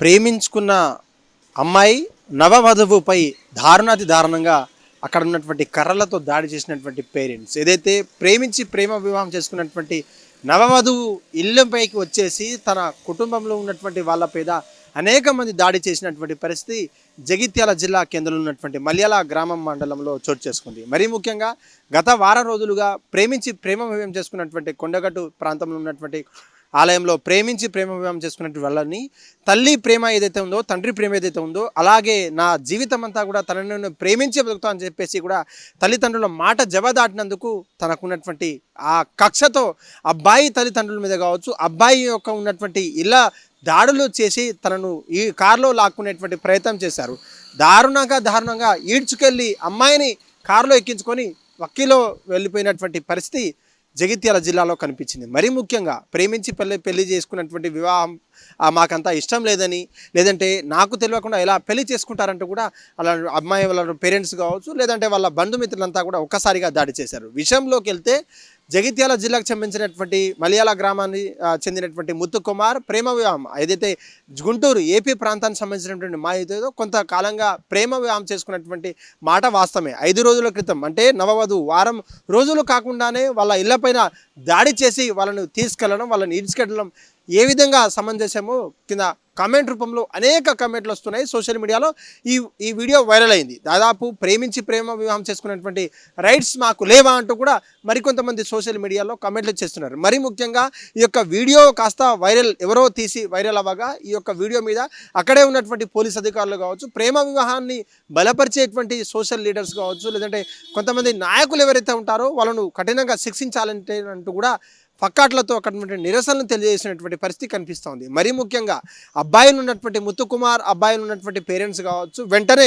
ప్రేమించుకున్న అమ్మాయి నవవధువుపై దారుణాతి దారుణంగా అక్కడ ఉన్నటువంటి కర్రలతో దాడి చేసినటువంటి పేరెంట్స్, ఏదైతే ప్రేమించి ప్రేమ వివాహం చేసుకున్నటువంటి నవవధువు ఇళ్ళపైకి వచ్చేసి తన కుటుంబంలో ఉన్నటువంటి వాళ్ళ మీద అనేక మంది దాడి చేసినటువంటి పరిస్థితి జగిత్యాల జిల్లా కేంద్రంలో ఉన్నటువంటి మల్యాల గ్రామం మండలంలో చోటు చేసుకుంది. మరీ ముఖ్యంగా గత వారం రోజులుగా ప్రేమించి ప్రేమ వివాహం చేసుకున్నటువంటి కొండగట్టు ప్రాంతంలో ఉన్నటువంటి ఆలయంలో ప్రేమించి ప్రేమ వివాహం చేసుకున్నటువంటి వాళ్ళని తల్లి ప్రేమ ఏదైతే ఉందో, తండ్రి ప్రేమ ఏదైతే ఉందో, అలాగే నా జీవితం అంతా కూడా తనను ప్రేమించి బతుకుతా అని చెప్పేసి కూడా తల్లిదండ్రుల మాట జవదాటినందుకు తనకున్నటువంటి ఆ కక్షతో అబ్బాయి తల్లిదండ్రుల మీద కావచ్చు, అబ్బాయి యొక్క ఉన్నటువంటి ఇలా దాడులు చేసి తనను ఈ కారులో లాక్కునేటువంటి ప్రయత్నం చేశారు. దారుణంగా ఈడ్చుకెళ్ళి అమ్మాయిని కారులో ఎక్కించుకొని వక్కీలో వెళ్ళిపోయినటువంటి పరిస్థితి జగిత్యాల జిల్లాలో కనిపించింది. మరీ ముఖ్యంగా ప్రేమించి పెళ్లి చేసుకున్నటువంటి వివాహం మాకంతా ఇష్టం లేదని, లేదంటే నాకు తెలియకుండా ఎలా పెళ్లి చేసుకుంటారంటూ కూడా అలా అమ్మాయి వాళ్ళ పేరెంట్స్ కావచ్చు, లేదంటే వాళ్ళ బంధుమిత్రులంతా కూడా ఒక్కసారిగా దాడి చేశారు. విషయంలోకి వెళ్తే జగిత్యాల జిల్లాకు సంబంధించినటువంటి మలయాళ గ్రామాన్ని చెందినటువంటి ముత్తు కుమార్ ప్రేమ వివాహం ఏదైతే గుంటూరు ఏపీ ప్రాంతానికి సంబంధించినటువంటి మా ఏదో కొంతకాలంగా ప్రేమ వివాహం చేసుకున్నటువంటి మాట వాస్తవమే. 5 రోజుల క్రితం అంటే నవవధువు వారం రోజులు కాకుండానే వాళ్ళ ఇళ్లపైన దాడి చేసి వాళ్ళను తీసుకెళ్లడం, వాళ్ళని ఈడ్చుకెళ్ళడం ఏ విధంగా సమంజసమో కింద కామెంట్ రూపంలో అనేక కామెంట్లు వస్తున్నాయి. సోషల్ మీడియాలో ఈ వీడియో వైరల్ అయింది. దాదాపు ప్రేమించి ప్రేమ వివాహం చేసుకున్నటువంటి రైట్స్ మాకు లేవా అంటూ కూడా మరికొంతమంది సోషల్ మీడియాలో కామెంట్లు చేస్తున్నారు. మరి ముఖ్యంగా ఈ యొక్క వీడియో కాస్త వైరల్, ఎవరో తీసి వైరల్ అవ్వగా ఈ యొక్క వీడియో మీద అక్కడే ఉన్నటువంటి పోలీస్ అధికారులు కావచ్చు, ప్రేమ వివాహాన్ని బలపరిచేటువంటి సోషల్ లీడర్స్ కావచ్చు, లేదంటే కొంతమంది నాయకులు ఎవరైతే ఉంటారో వాళ్ళను కఠినంగా శిక్షించాలంటే అంటూ కూడా పక్కాట్లతో అక్కడ నిరసనలు తెలియజేసినటువంటి పరిస్థితి కనిపిస్తోంది. మరీ ముఖ్యంగా అబ్బాయిలు ఉన్నటువంటి ముత్తు కుమార్, అబ్బాయిలు ఉన్నటువంటి పేరెంట్స్ కావచ్చు, వెంటనే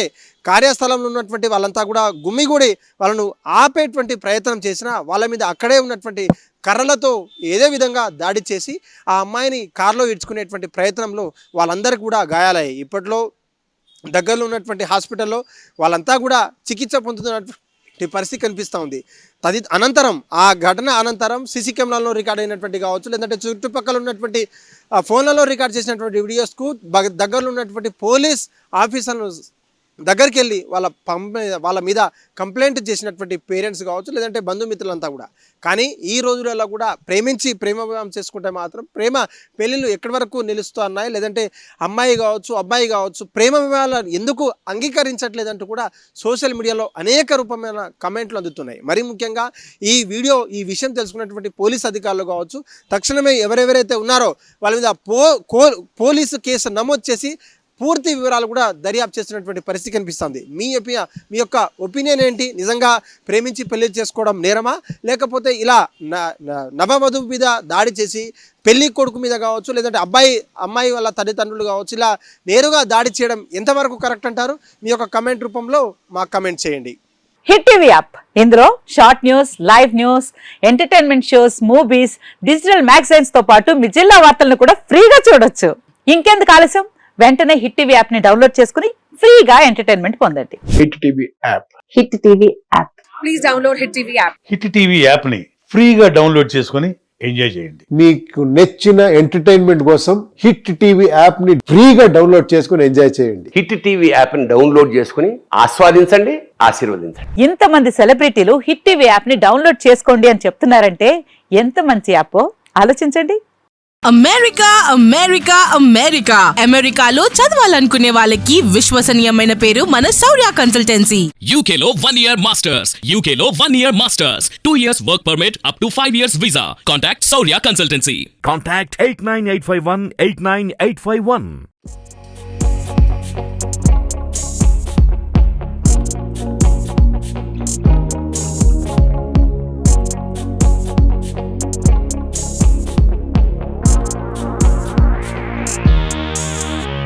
కార్యస్థలంలో ఉన్నటువంటి వాళ్ళంతా కూడా గుమ్మిగూడి వాళ్ళను ఆపేటువంటి ప్రయత్నం చేసినా వాళ్ళ మీద అక్కడే ఉన్నటువంటి కర్రలతో ఏదే విధంగా దాడి చేసి ఆ అమ్మాయిని కారులో ఈడ్చుకునేటువంటి ప్రయత్నంలో వాళ్ళందరికీ కూడా గాయాలయ్యాయి. ఇప్పట్లో దగ్గరలో ఉన్నటువంటి హాస్పిటల్లో వాళ్ళంతా కూడా చికిత్స పొందుతున్నటువంటి పరిస్థితి కనిపిస్తూ ఉంది. అనంతరం ఆ ఘటన అనంతరం సీసీ కెమెరాలో రికార్డ్ అయినటువంటి కావచ్చు, లేదంటే చుట్టుపక్కల ఉన్నటువంటి ఫోన్లలో రికార్డ్ చేసినటువంటి వీడియోస్కు దగ్గరలో ఉన్నటువంటి పోలీస్ ఆఫీసర్లు దగ్గరికి వెళ్ళి వాళ్ళ మీద కంప్లైంట్ చేసినటువంటి పేరెంట్స్ కావచ్చు, లేదంటే బంధుమిత్రులంతా కూడా. కానీ ఈ రోజులలో కూడా ప్రేమించి ప్రేమ వివాహం చేసుకుంటే మాత్రం ప్రేమ పెళ్ళిళ్ళు ఎక్కడి వరకు నిలుస్తున్నాయి, లేదంటే అమ్మాయి కావచ్చు అబ్బాయి కావచ్చు ప్రేమ వివాహాలను ఎందుకు అంగీకరించట్లేదంటూ కూడా సోషల్ మీడియాలో అనేక రూపమైన కమెంట్లు అందుతున్నాయి. మరీ ముఖ్యంగా ఈ విషయం తెలుసుకున్నటువంటి పోలీస్ అధికారులు కావచ్చు తక్షణమే ఎవరెవరైతే ఉన్నారో వాళ్ళ మీద పోలీసు కేసు నమోదు చేసి పూర్తి వివరాలు కూడా దర్యాప్తు చేస్తున్నటువంటి పరిస్థితి కనిపిస్తుంది. మీ యొక్క ఒపీనియన్ ఏంటి? నిజంగా ప్రేమించి పెళ్లి చేసుకోవడం నేరమా, లేకపోతే ఇలా నవవధువు మీద దాడి చేసి పెళ్లి కొడుకు మీద కావచ్చు, లేదంటే అమ్మాయి వాళ్ళ తల్లిదండ్రులు కావచ్చు ఇలా నేరుగా దాడి చేయడం ఎంతవరకు కరెక్ట్ అంటారు? మీ యొక్క కమెంట్ రూపంలో మాకు కమెంట్ చేయండి. హిట్ టీవీ యాప్, ఇందులో short news, live news, entertainment shows, movies, digital magazines తో పాటు మీ జిల్లా వార్తలను కూడా ఫ్రీగా చూడొచ్చు. ఇంకెందుకు ఆలస్యం, వెంటనే హిట్ టీవీ యాప్ ని డౌన్లోడ్ చేసుకుని ఫ్రీగా ఎంటర్టైన్మెంట్ పొందండి. Hit TV app. Hit TV app. Please download hit TV app. Hit TV app ని ఫ్రీగా డౌన్లోడ్ చేసుకుని ఎంజాయ్ చేయండి. మీకు నచ్చిన ఎంటర్టైన్మెంట్ కోసం హిట్ టీవీ యాప్ ని ఫ్రీగా డౌన్లోడ్ చేసుకుని ఎంజాయ్ చేయండి. హిట్ టీవీ యాప్ ని డౌన్లోడ్ చేసుకుని ఆస్వాదించండి, ఆశీర్వదించండి. ఇంతమంది సెలబ్రిటీలు హిట్ టీవీ యాప్ ని డౌన్లోడ్ చేసుకోండి అని చెప్తున్నారంటే ఎంత మంచి యాప్ ఆలోచించండి. అమెరికా అమెరికా అమెరికా అమెరికాలో చదవాలనుకునే వాళ్ళకి విశ్వసనీయమైన పేరు మన శౌర్య కన్సల్టెన్సీ. UK లో 1 year masters, UK లో 1 year masters, 2 years work permit up to 5 years visa. Contact Saurya Consultancy. Contact 89851 89851.